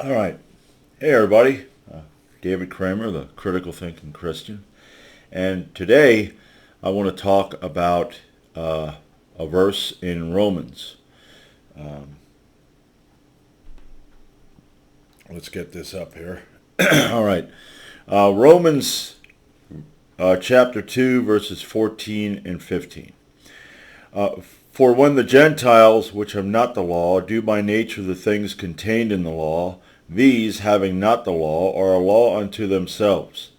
All right. Hey, everybody. David Kramer, the Critical Thinking Christian. And today I want to talk about a verse in Romans. Um, let's get this up here. All right. Romans chapter 2, verses 14 and 15. Uh, For when the Gentiles, which have not the law, do by nature the things contained in the law, these, having not the law, are a law unto themselves,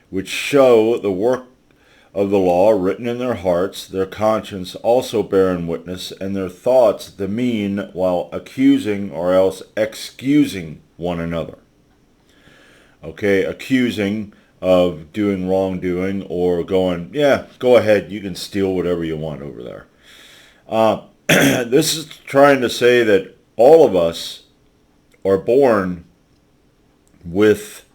which show the work of the law written in their hearts, their conscience also bearing witness, and their thoughts the mean, while accusing or else excusing one another. Okay, accusing of doing wrongdoing or going, yeah, go ahead, you can steal whatever you want over there. This is trying to say that all of us are born with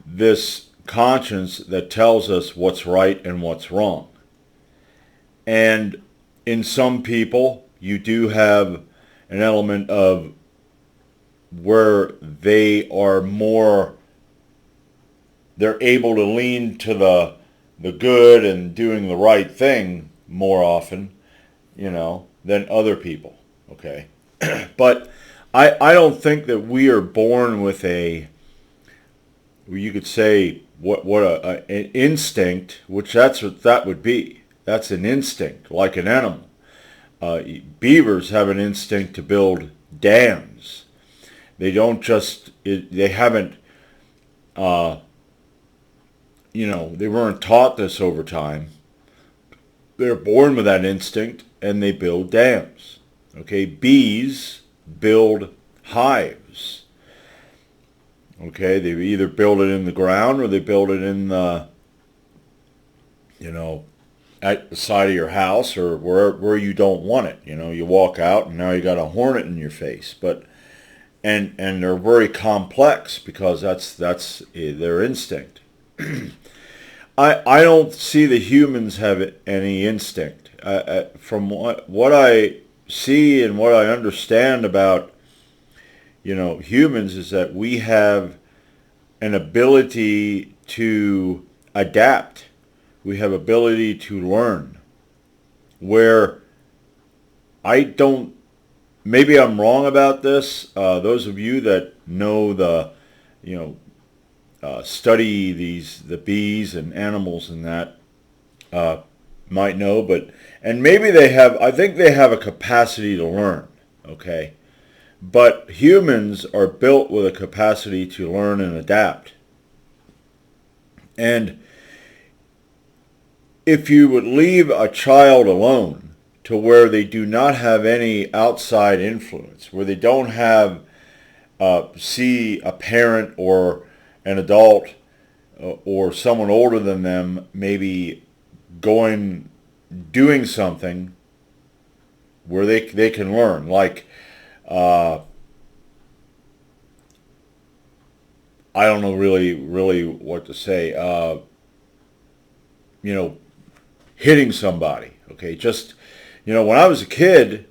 this conscience that tells us what's right and what's wrong. And in some people, you do have an element of where they are more, they're able to lean to the good and doing the right thing more often, than other people. Okay. But I don't think that we are born with you could say an instinct, which that's what that would be. That's an instinct, like an animal. Beavers have an instinct to build dams. They don't they haven't, they weren't taught this over time. They're born with that instinct and they build dams. Okay, bees build hives. Okay, they either build it in the ground or they build it in at the side of your house or where you don't want it. You walk out and now you got a hornet in your face. But and they're very complex because that's their instinct. I don't see the humans have any instinct. From what I see and what I understand about humans is that we have an ability to adapt. We have ability to learn. Where I don't, maybe I'm wrong about this. Those of you that know study the bees and animals and that might know, and maybe I think they have a capacity to learn. Okay. But humans are built with a capacity to learn and adapt. And if you would leave a child alone to where they do not have any outside influence, where they don't have, see a parent or an adult or someone older than them maybe doing something where they can learn, like, I don't know really what to say. Hitting somebody. Okay, just when I was a kid,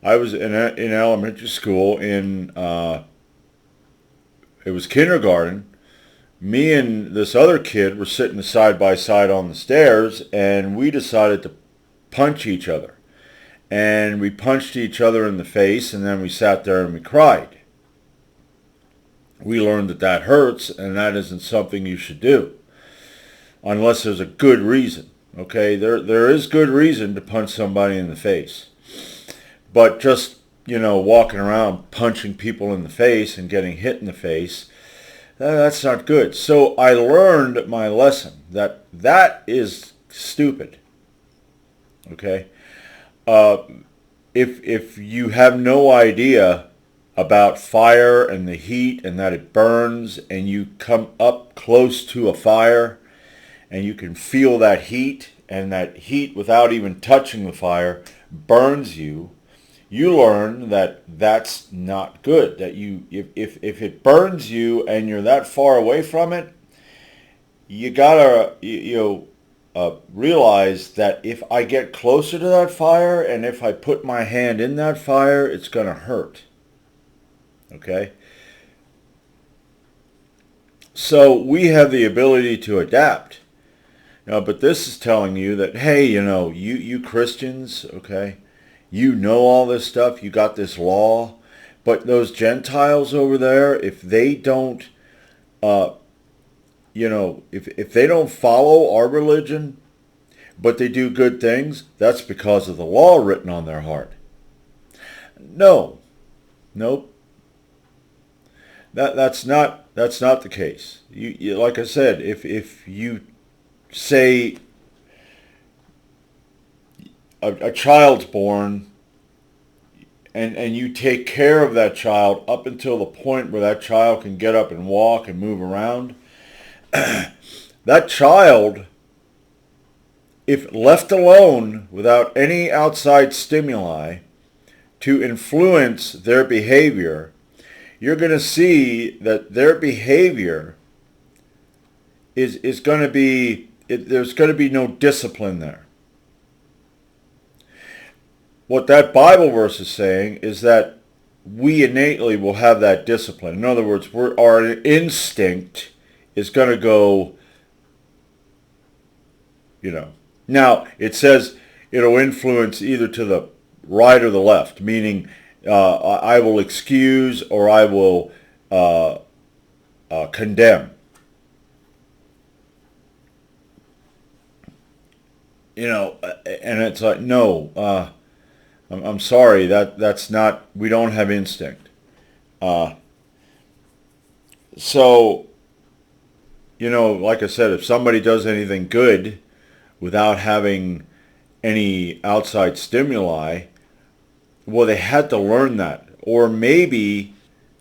I was in elementary school. It was kindergarten. Me and this other kid were sitting side by side on the stairs, and we decided to punch each other. And we punched each other in the face, and then we sat there and we cried. We learned that hurts, and that isn't something you should do, unless there's a good reason. Okay, there is good reason to punch somebody in the face, but just walking around punching people in the face and getting hit in the face, that's not good. So I learned my lesson that is stupid. Okay. If you have no idea about fire and the heat and that it burns, and you come up close to a fire and you can feel that heat, and that heat without even touching the fire burns you, you learn that that's not good. That if it burns you and you're that far away from it, you gotta realize that if I get closer to that fire and if I put my hand in that fire, it's gonna hurt. Okay? So we have the ability to adapt. But this is telling you that, hey, you Christians, okay, you know all this stuff, you got this law, but those Gentiles over there, if they don't, if they don't follow our religion, but they do good things, that's because of the law written on their heart. No, nope. That's not the case. You like I said, if you say a child's born and you take care of that child up until the point where that child can get up and walk and move around, that child, if left alone without any outside stimuli to influence their behavior, you're going to see that their behavior is going to be, there's going to be no discipline there. What that Bible verse is saying is that we innately will have that discipline. In other words, our instinct is going to go, Now, it says it'll influence either to the right or the left, meaning I will excuse or I will condemn. And it's like, no, I'm sorry, that's not, we don't have instinct. So, like I said, if somebody does anything good without having any outside stimuli, well, they had to learn that. Or maybe,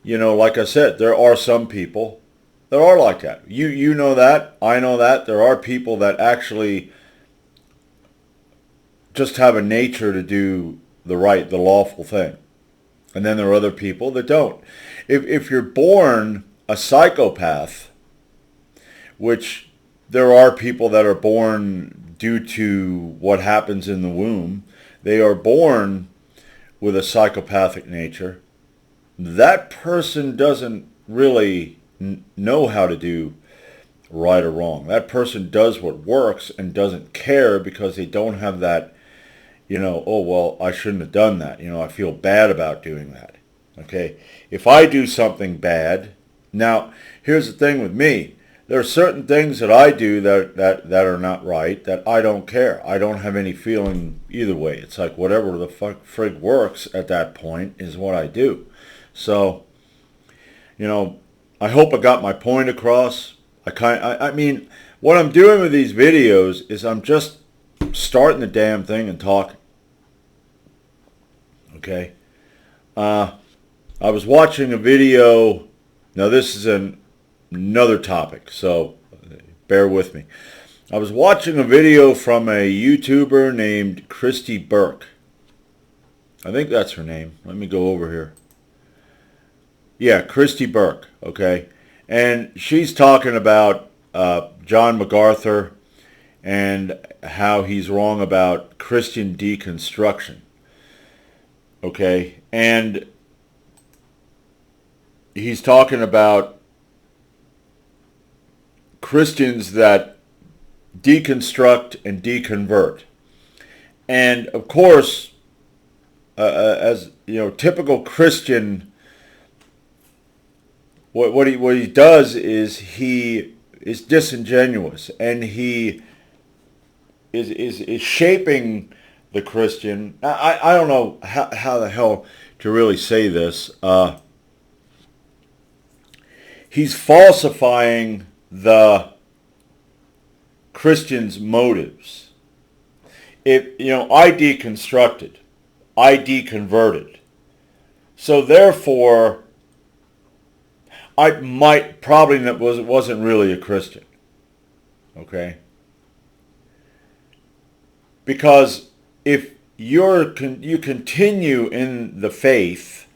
like I said, there are some people that are like that. You know that, I know that. There are people that actually just have a nature to do the right, the lawful thing. And then there are other people that don't. If you're born a psychopath, which there are people that are born due to what happens in the womb, they are born with a psychopathic nature, that person doesn't really know how to do right or wrong. That person does what works and doesn't care because they don't have that, oh, well, I shouldn't have done that. I feel bad about doing that. Okay? If I do something bad, now, here's the thing with me. There are certain things that I do that are not right, that I don't care. I don't have any feeling either way. It's like whatever the frig works at that point is what I do. So, I hope I got my point across. I mean, what I'm doing with these videos is I'm just starting the damn thing and talking. Okay? I was watching a video. Now, this is another topic, so bear with me. I was watching a video from a YouTuber named Christy Burke. I think that's her name. Let me go over here. Yeah, Christy Burke, okay? And she's talking about John MacArthur and how he's wrong about Christian deconstruction, okay? And he's talking about Christians that deconstruct and deconvert. And of course, as typical Christian, what he does is he is disingenuous, and he is shaping the Christian. I don't know how the hell to really say this. He's falsifying the Christian's motives. I deconstructed, I deconverted. So therefore, I might probably wasn't really a Christian. Okay? Because if you continue in the faith,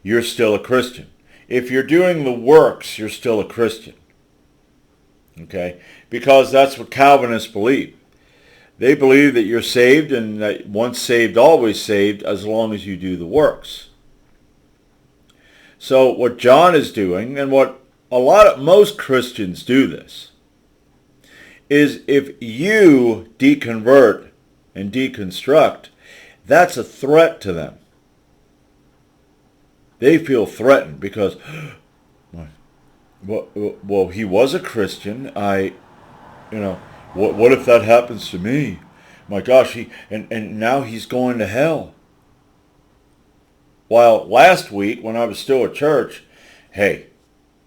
you're still a Christian. If you're doing the works, you're still a Christian. Okay? Because that's what Calvinists believe. They believe that you're saved, and that once saved, always saved, as long as you do the works. So what John is doing, and what most Christians do this, is if you deconvert and deconstruct, that's a threat to them. They feel threatened because, well, he was a Christian. What if that happens to me? My gosh, and now he's going to hell. While last week, when I was still at church, hey,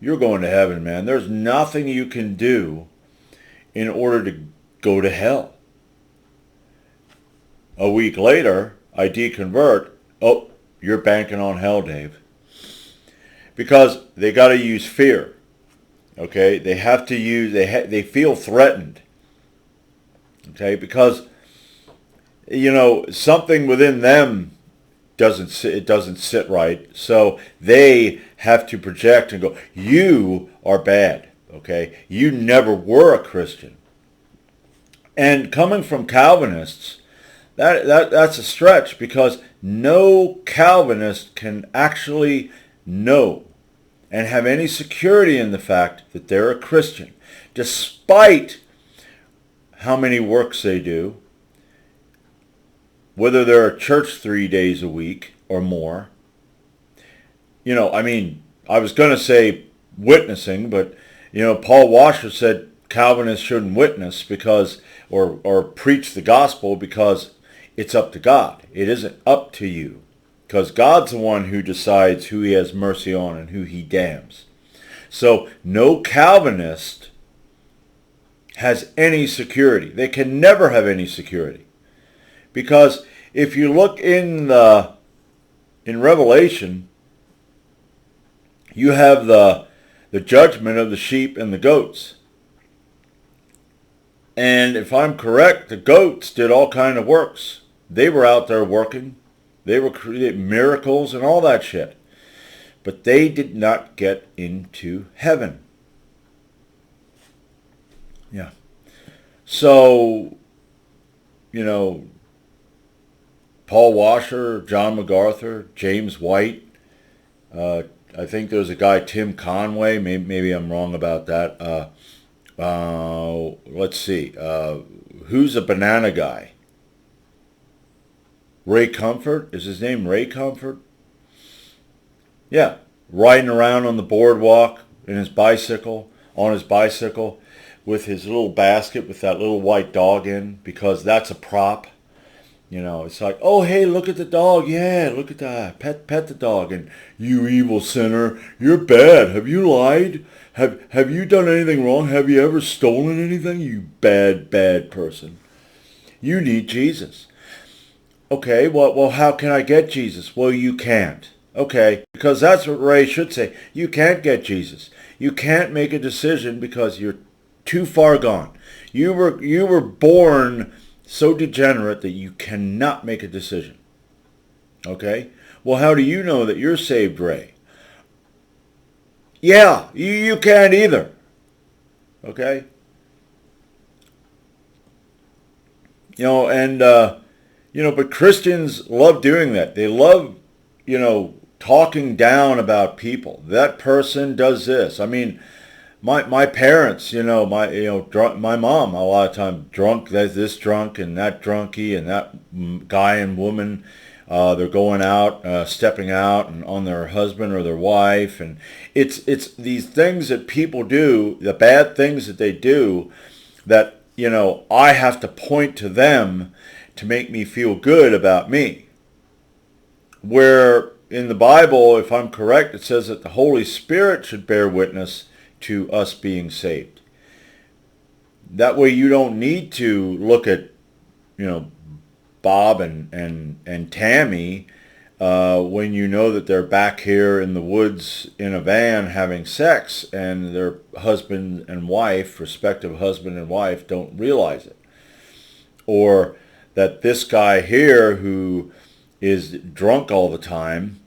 you're going to heaven, man. There's nothing you can do in order to go to hell. A week later, I deconvert. Oh, you're banking on hell, Dave. Because they got to use fear. Okay? They have to use, they feel threatened. Okay? Because, something within them doesn't sit right. So they have to project and go, you are bad. Okay? You never were a Christian. And coming from Calvinists, that's a stretch, because no Calvinist can actually know and have any security in the fact that they're a Christian, despite how many works they do, whether they're at church 3 days a week or more. I was going to say witnessing, but, Paul Washer said Calvinists shouldn't witness because, or preach the gospel, because it's up to God. It isn't up to you, because God's the one who decides who he has mercy on and who he damns. So no Calvinist has any security. They can never have any security. Because if you look in Revelation, you have the judgment of the sheep and the goats. And if I'm correct, the goats did all kind of works. They were out there working. They were creating miracles and all that shit. But they did not get into heaven. Yeah. So, Paul Washer, John MacArthur, James White. I think there's a guy, Tim Conway. Maybe I'm wrong about that. Let's see. Who's a banana guy? Ray Comfort? Is his name Ray Comfort? Yeah. Riding around on the boardwalk on his bicycle, with his little basket with that little white dog in, because that's a prop. It's like, oh, hey, look at the dog. Yeah, look at that. Pet the dog. And you evil sinner, you're bad. Have you lied? Have you done anything wrong? Have you ever stolen anything? You bad person. You need Jesus. Okay, well, how can I get Jesus? Well, you can't. Okay, because that's what Ray should say. You can't get Jesus. You can't make a decision because you're too far gone. You were born so degenerate that you cannot make a decision. Okay? Well, how do you know that you're saved, Ray? Yeah, you can't either. Okay? But Christians love doing that. They love, talking down about people. That person does this. I mean, my parents, my mom, a lot of times drunk, this drunk and that drunkie and that guy and woman, they're going out, stepping out and on their husband or their wife, and it's these things that people do, the bad things that they do, that I have to point to them to make me feel good about me. Where in the Bible, if I'm correct, it says that the Holy Spirit should bear witness to us being saved. That way you don't need to look at, Bob and Tammy when you know that they're back here in the woods in a van having sex and their husband and wife, respective husband and wife, don't realize it. Or that this guy here who is drunk all the time,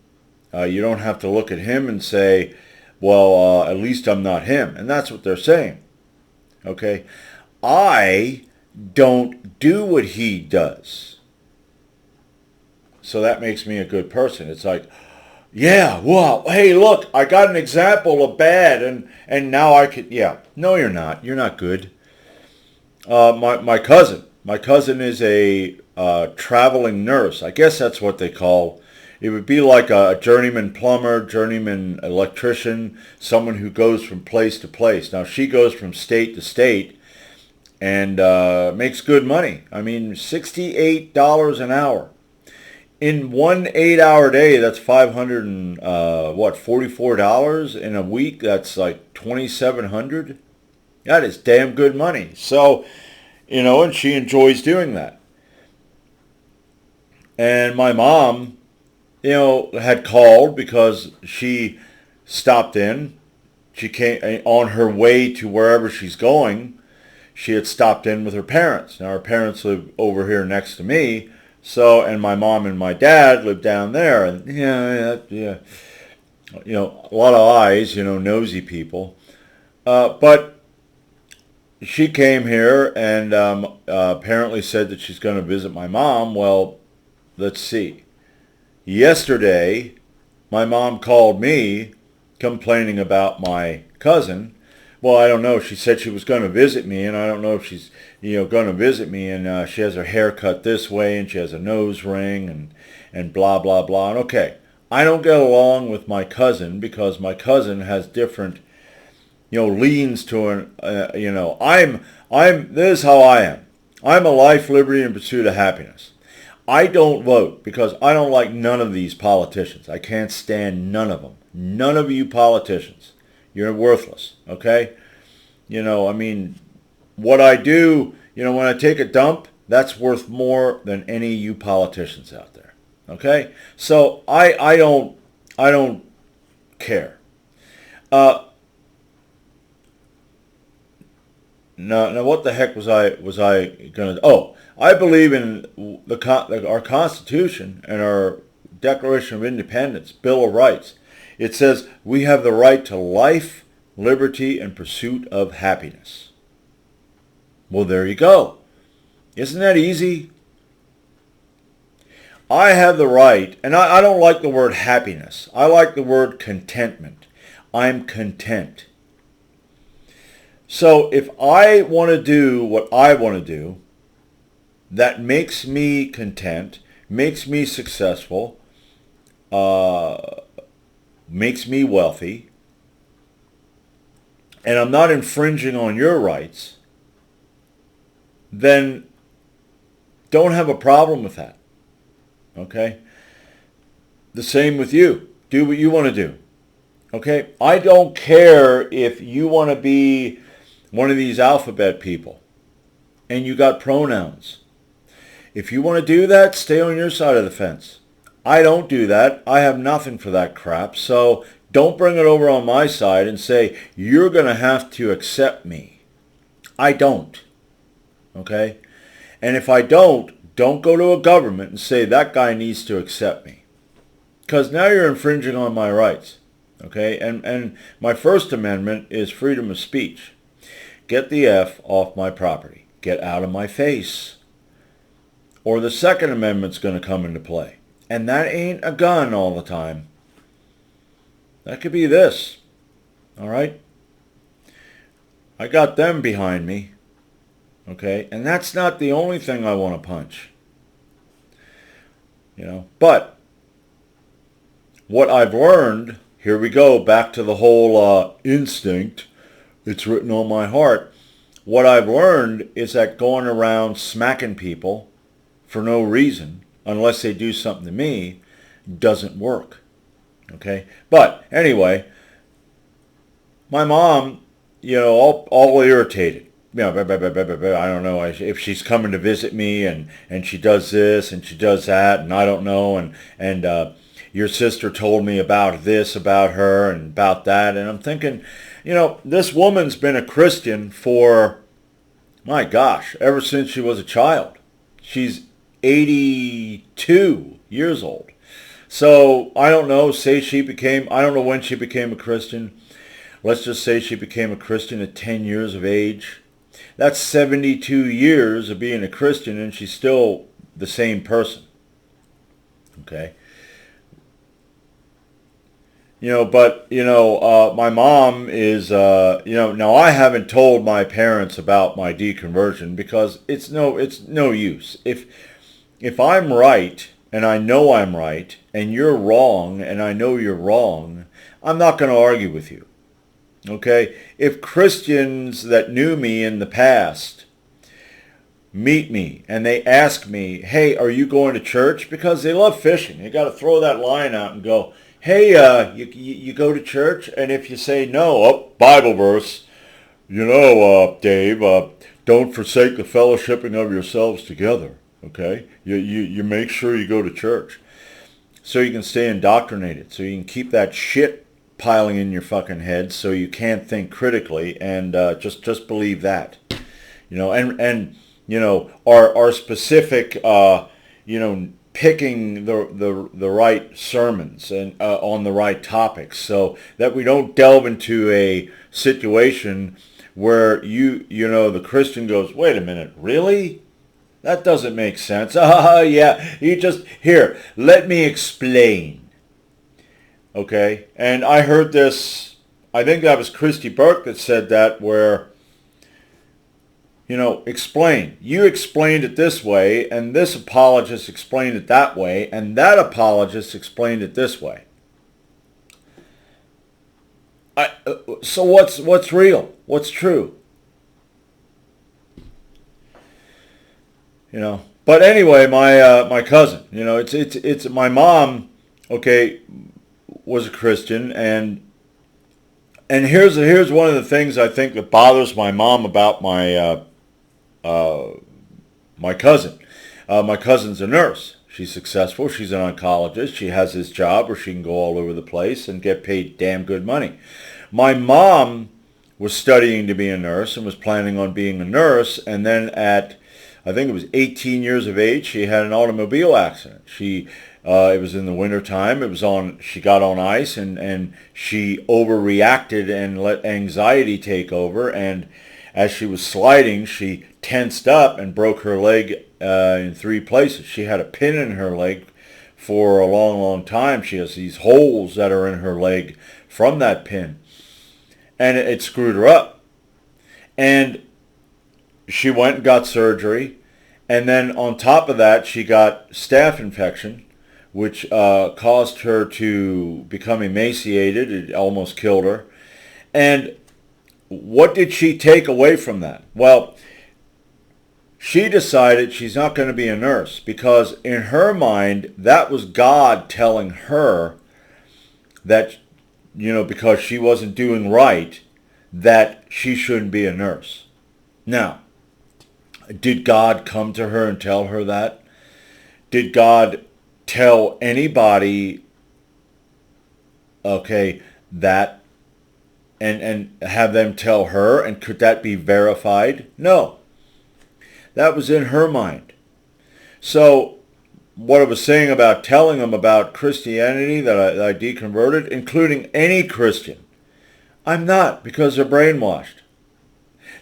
you don't have to look at him and say, well, at least I'm not him. And that's what they're saying. Okay? I don't do what he does. So that makes me a good person. It's like, Yeah, well, hey, look, I got an example of bad, and now I could, yeah. No, you're not. You're not good. My cousin is a traveling nurse. I guess that's what they call. It would be like a journeyman plumber, journeyman electrician, someone who goes from place to place. Now she goes from state to state and makes good money. I mean, $68 an hour. In one 8-hour day, that's 500 and $44 in a week. That's like 2,700. That is damn good money. So, and she enjoys doing that. And my mom, had called because she stopped in. She came on her way to wherever she's going. She had stopped in with her parents. Now her parents live over here next to me. So, and my mom and my dad live down there. And yeah. A lot of eyes, nosy people. But she came here and apparently said that she's going to visit my mom. Well, let's see. Yesterday, my mom called me complaining about my cousin. Well, I don't know. She said she was going to visit me, and I don't know if she's, going to visit me. And she has her hair cut this way, and she has a nose ring, and blah, blah, blah. And okay, I don't get along with my cousin because my cousin has different leans to an, this is how I am. I'm a life, liberty, and pursuit of happiness. I don't vote because I don't like none of these politicians. I can't stand none of them. None of you politicians. You're worthless, okay? What I do, when I take a dump, that's worth more than any of you politicians out there, okay? So I don't care. Now, what the heck was I going to? Oh, I believe in our Constitution and our Declaration of Independence, Bill of Rights. It says we have the right to life, liberty, and pursuit of happiness. Well, there you go. Isn't that easy? I have the right, and I don't like the word happiness. I like the word contentment. I'm content. So if I want to do what I want to do, that makes me content, makes me successful, makes me wealthy, and I'm not infringing on your rights, then don't have a problem with that. Okay? The same with you. Do what you want to do. Okay? I don't care if you want to be one of these alphabet people and you got pronouns. If you want to do that, stay on your side of the fence. I don't do that. I have nothing for that crap. So don't bring it over on my side and say, you're going to have to accept me. I don't. Okay? And if I don't go to a government and say that guy needs to accept me. Because now you're infringing on my rights. Okay? And my First Amendment is freedom of speech. Get the F off my property. Get out of my face. Or the Second Amendment's going to come into play. And that ain't a gun all the time. That could be this. All right? I got them behind me. Okay? And that's not the only thing I want to punch. But what I've learned, here we go, back to the whole instinct. It's written on my heart. What I've learned is that going around smacking people for no reason, unless they do something to me, doesn't work. Okay? But anyway, my mom, all irritated. I don't know if she's coming to visit me and she does this and she does that and I don't know and your sister told me about this about her and about that, and I'm thinking, this woman's been a Christian for, my gosh, ever since she was a child. She's 82 years old. So I don't know, I don't know when she became a Christian. Let's just say she became a Christian at 10 years of age. That's 72 years of being a Christian, and she's still the same person. Okay? My mom is, now I haven't told my parents about my deconversion because it's no use. If I'm right and I know I'm right and you're wrong and I know you're wrong, I'm not going to argue with you. Okay? If Christians that knew me in the past meet me and they ask me, hey, are you going to church? Because they love fishing. You got to throw that line out and go, hey, you go to church? And if you say no, oh, Bible verse, Dave, don't forsake the fellowshipping of yourselves together. Okay? You make sure you go to church so you can stay indoctrinated, so you can keep that shit piling in your fucking head so you can't think critically and just believe that. Our specific, picking the right sermons and on the right topics so that we don't delve into a situation where the Christian goes, wait a minute, really? That doesn't make sense. Yeah, here, let me explain. Okay, and I heard this, I think that was Christy Burke that said that, where, explain. You explained it this way, and this apologist explained it that way, and that apologist explained it this way. So what's real? What's true? But anyway, my cousin, it's my mom, okay, was a Christian, and here's one of the things I think that bothers my mom about my cousin. My cousin's a nurse. She's successful. She's an oncologist. She has this job where she can go all over the place and get paid damn good money. My mom was studying to be a nurse and was planning on being a nurse, and then at, I think it was 18 years of age, she had an automobile accident. It was in the wintertime. She got on ice and she overreacted and let anxiety take over. And as she was sliding, she tensed up and broke her leg in 3 places. She had a pin in her leg for a long, long time. She has these holes that are in her leg from that pin. And it screwed her up. And she went and got surgery. And then on top of that, she got staph infection, which caused her to become emaciated. It almost killed her. And what did she take away from that? Well, she decided she's not going to be a nurse because in her mind, that was God telling her that, because she wasn't doing right, that she shouldn't be a nurse. Now, did God come to her and tell her that? Did God tell anybody, okay, that, and have them tell her, and could that be verified? No. That was in her mind. So what I was saying about telling them about Christianity, that I deconverted, including any Christian, I'm not, because they're brainwashed.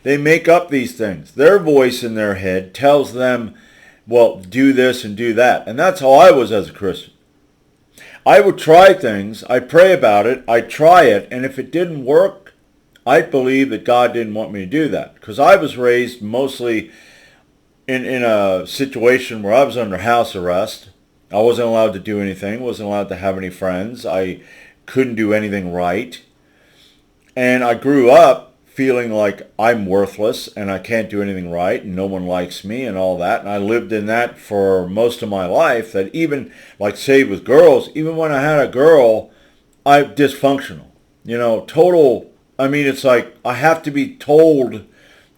They make up these things. Their voice in their head tells them, well, do this and do that. And that's how I was as a Christian. I would try things. I'd pray about it. I'd try it. And if it didn't work, I'd believe that God didn't want me to do that. Because I was raised mostly in a situation where I was under house arrest. I wasn't allowed to do anything. Wasn't allowed to have any friends. I couldn't do anything right. And I grew up feeling like I'm worthless and I can't do anything right and no one likes me and all that. And I lived in that for most of my life, that even, like say with girls, even when I had a girl, I'm dysfunctional. Total, it's like I have to be told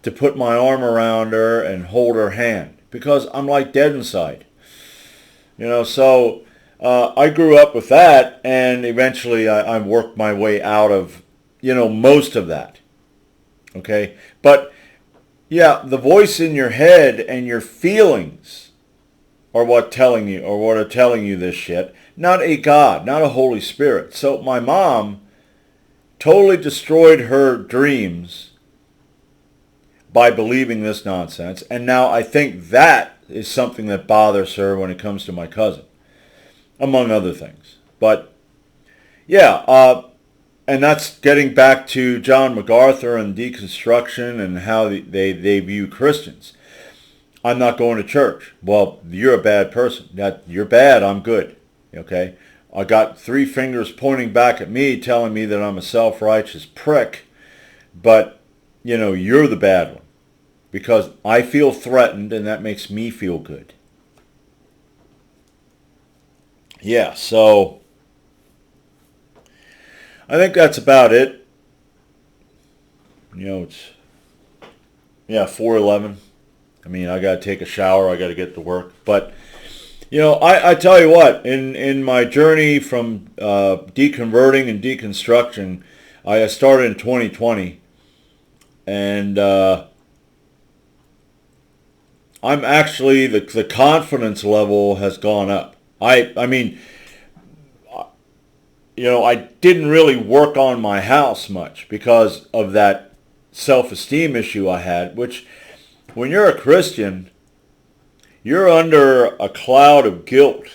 to put my arm around her and hold her hand because I'm like dead inside. So I grew up with that, and eventually I worked my way out of, most of that. Okay, but yeah, the voice in your head and your feelings are what are telling you this shit, not a God, not a Holy Spirit. So my mom totally destroyed her dreams by believing this nonsense, and now I think that is something that bothers her when it comes to my cousin, among other things. But Yeah, and that's getting back to John MacArthur and deconstruction and how they view Christians. I'm not going to church. Well, you're a bad person. You're bad, I'm good. Okay? I got three fingers pointing back at me telling me that I'm a self-righteous prick, but, you're the bad one. Because I feel threatened and that makes me feel good. Yeah, so I think that's about it. It's, 4:11. I mean, I got to take a shower. I got to get to work. But, I tell you what, in my journey from deconverting and deconstruction, I started in 2020. And I'm actually, the confidence level has gone up. I mean, I didn't really work on my house much because of that self-esteem issue I had, which when you're a Christian, you're under a cloud of guilt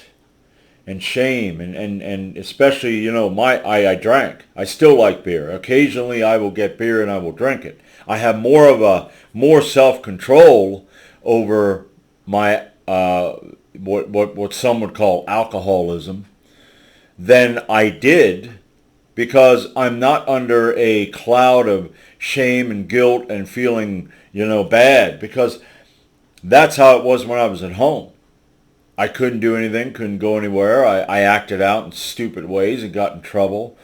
and shame, and especially, I drank. I still like beer. Occasionally I will get beer and I will drink it. I have more self-control over my, what some would call alcoholism than I did, because I'm not under a cloud of shame and guilt and feeling, bad, because that's how it was when I was at home. I couldn't do anything, couldn't go anywhere. I acted out in stupid ways and got in trouble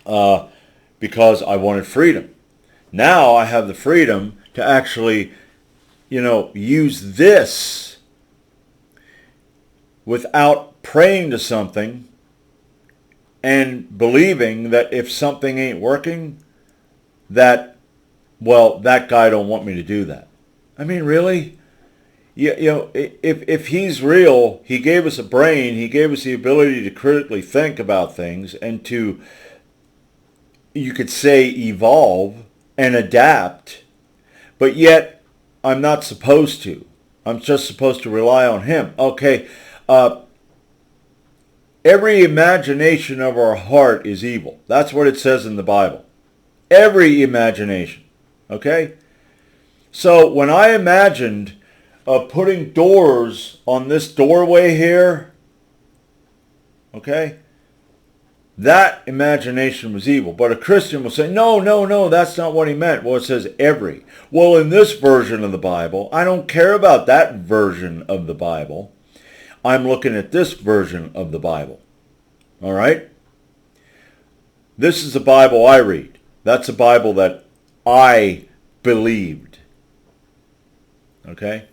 because I wanted freedom. Now I have the freedom to actually, use this without praying to something and believing that if something ain't working, that guy don't want me to do that. I mean, really? If he's real, he gave us a brain, he gave us the ability to critically think about things and to, you could say, evolve and adapt, but yet I'm not supposed to. I'm just supposed to rely on him. Okay, every imagination of our heart is evil. That's what it says in the Bible. Every imagination. Okay? So when I imagined putting doors on this doorway here, okay, that imagination was evil. But a Christian will say, no, that's not what he meant. Well, it says every. Well, in this version of the Bible, I don't care about that version of the Bible. I'm looking at this version of the Bible. All right? This is the Bible I read. That's a Bible that I believed. Okay?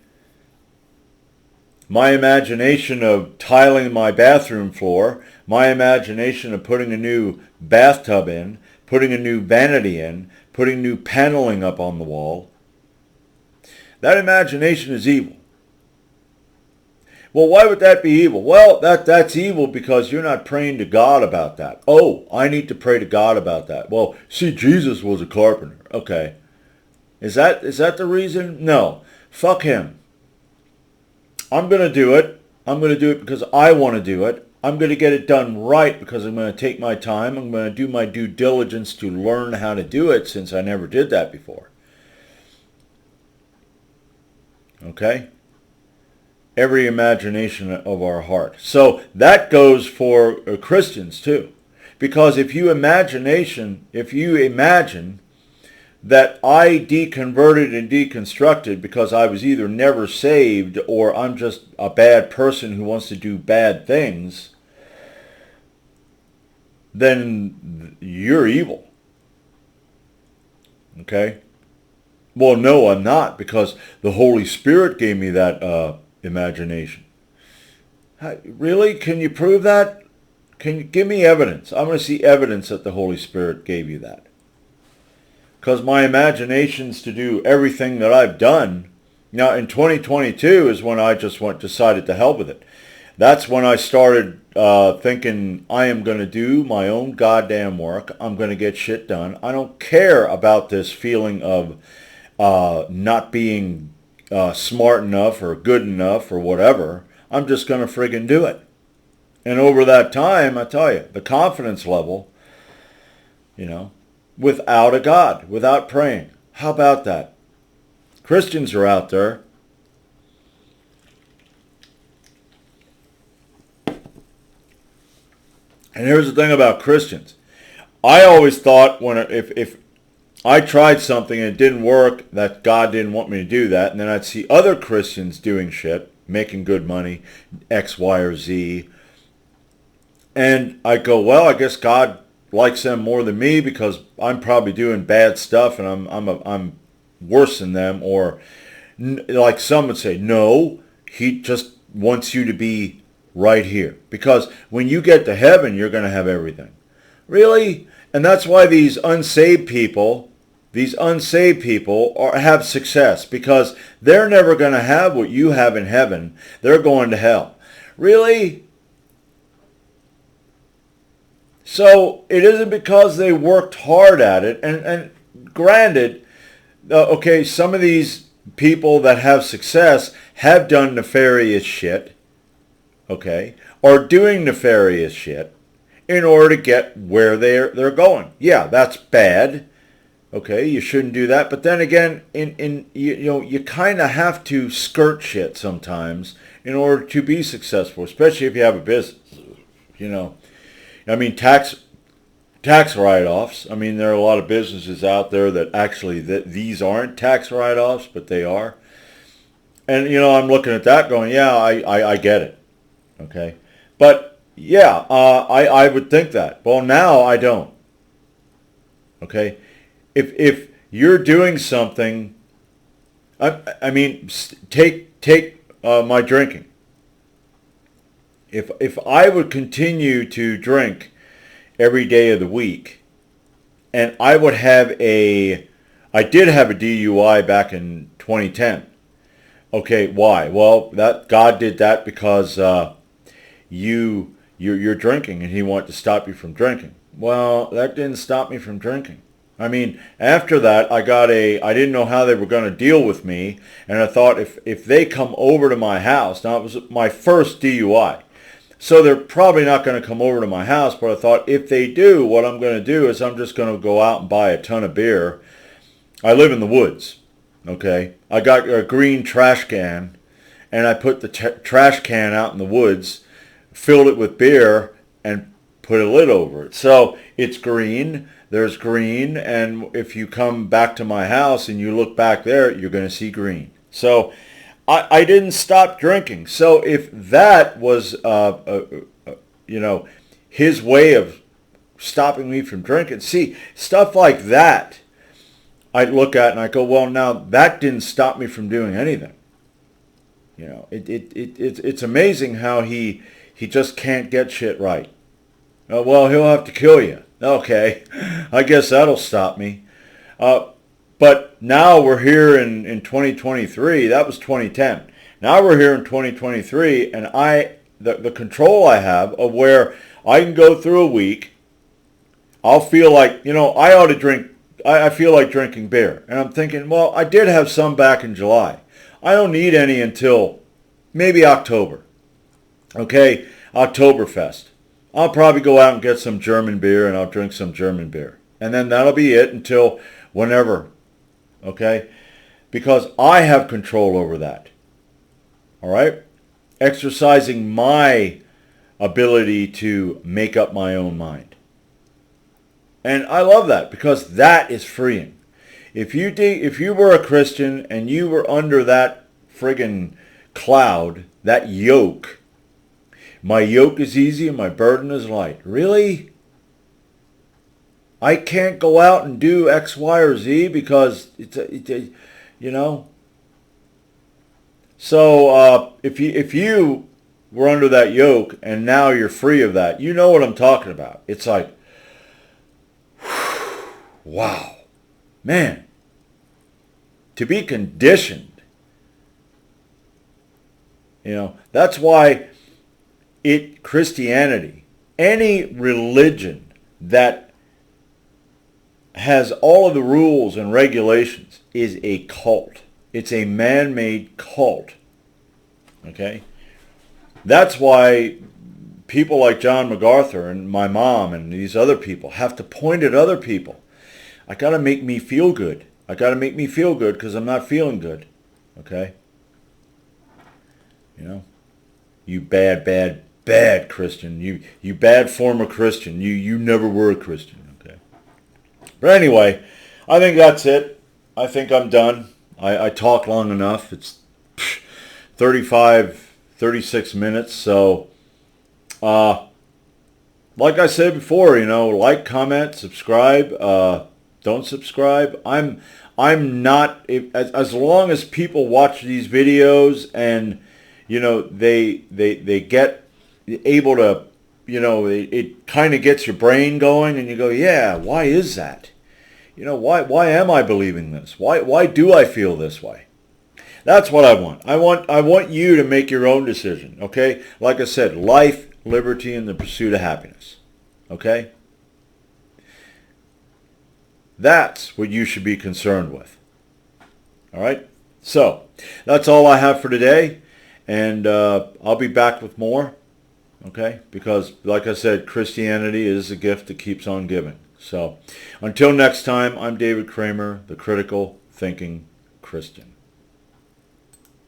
My imagination of tiling my bathroom floor, my imagination of putting a new bathtub in, putting a new vanity in, putting new paneling up on the wall, that imagination is evil. Well, why would that be evil? Well, that's evil because you're not praying to God about that. Oh, I need to pray to God about that. Well, see, Jesus was a carpenter. Okay. Is that the reason? No. Fuck him. I'm going to do it. I'm going to do it because I want to do it. I'm going to get it done right because I'm going to take my time. I'm going to do my due diligence to learn how to do it since I never did that before. Okay? Every imagination of our heart. So that goes for Christians too. Because if you imagine that I deconverted and deconstructed because I was either never saved or I'm just a bad person who wants to do bad things, then you're evil. Okay? Well, no, I'm not, because the Holy Spirit gave me that imagination. Really? Can you prove that? Can you give me evidence? I want to see evidence that the Holy Spirit gave you that. Because my imagination's to do everything that I've done. Now, in 2022 is when I just decided to hell with it. That's when I started thinking I am going to do my own goddamn work. I'm going to get shit done. I don't care about this feeling of not being smart enough or good enough or whatever. I'm just going to friggin' do it. And over that time, I tell you, the confidence level, without a God, without praying. How about that? Christians are out there. And here's the thing about Christians. I always thought if I tried something and it didn't work, that God didn't want me to do that. And then I'd see other Christians doing shit, making good money, X, Y, or Z. And I go, well, I guess God likes them more than me because I'm probably doing bad stuff and I'm worse than them. Or like some would say, no, he just wants you to be right here. Because when you get to heaven, you're going to have everything. Really? And that's why these unsaved people have success, because they're never going to have what you have in heaven. They're going to hell. Really? So it isn't because they worked hard at it. And granted, okay, some of these people that have success have done nefarious shit, okay, or doing nefarious shit in order to get where they're going. Yeah, that's bad. Okay, you shouldn't do that. But then again, you kind of have to skirt shit sometimes in order to be successful, especially if you have a business. I mean, tax write-offs. I mean, there are a lot of businesses out there that actually these aren't tax write-offs, but they are. And I'm looking at that, going, yeah, I get it. Okay, but yeah, I would think that. Well, now I don't. Okay. If you're doing something, I mean, take my drinking. If I would continue to drink every day of the week, and I did have a DUI back in 2010. Okay, why? Well, that God did that because you're drinking, and He wanted to stop you from drinking. Well, that didn't stop me from drinking. I mean, after that, I didn't know how they were going to deal with me, and I thought if they come over to my house, now it was my first DUI, so they're probably not going to come over to my house, but I thought if they do, what I'm going to do is I'm just going to go out and buy a ton of beer. I live in the woods, okay? I got a green trash can, and I put the trash can out in the woods, filled it with beer, and put a lid over it. So it's green. There's green, and if you come back to my house and you look back there, you're going to see green. So I didn't stop drinking. So if that was, His way of stopping me from drinking, see, stuff like that, I look at and I go, well, now that didn't stop me from doing anything. It's amazing how he just can't get shit right. Well, he'll have to kill you. Okay, I guess that'll stop me. But now we're here in 2023. That was 2010. Now we're here in 2023, and the control I have of where I can go through a week, I'll feel like, I ought to drink, I feel like drinking beer. And I'm thinking, well, I did have some back in July. I don't need any until maybe October. Okay, Oktoberfest. I'll probably go out and get some German beer, and I'll drink some German beer. And then that'll be it until whenever, okay? Because I have control over that, all right? Exercising my ability to make up my own mind. And I love that, because that is freeing. If you were a Christian and you were under that friggin' cloud, that yoke, my yoke is easy and my burden is light. Really? I can't go out and do X, Y, or Z because So if you were under that yoke and now you're free of that, you know what I'm talking about. It's like, wow, man, to be conditioned. That's why Christianity, any religion that has all of the rules and regulations is a cult. It's a man-made cult. Okay? That's why people like John MacArthur and my mom and these other people have to point at other people. I got to make me feel good. I got to make me feel good because I'm not feeling good. Okay? You know? You bad, bad, bad Christian. You bad former Christian. You never were a Christian. Okay? But anyway, I think that's it. I think I'm done. I talked long enough. It's 36 minutes. So, like I said before, like, comment, subscribe. Don't subscribe. I'm not, as long as people watch these videos and, they get able to, it kind of gets your brain going and you go, yeah, why is that? Why am I believing this? Why do I feel this way? That's what I want. I want you to make your own decision, okay? Like I said, life, liberty, and the pursuit of happiness, okay? That's what you should be concerned with. All right? So, that's all I have for today. And I'll be back with more. Okay? Because, like I said, Christianity is a gift that keeps on giving. So, until next time, I'm David Kramer, the Critical Thinking Christian.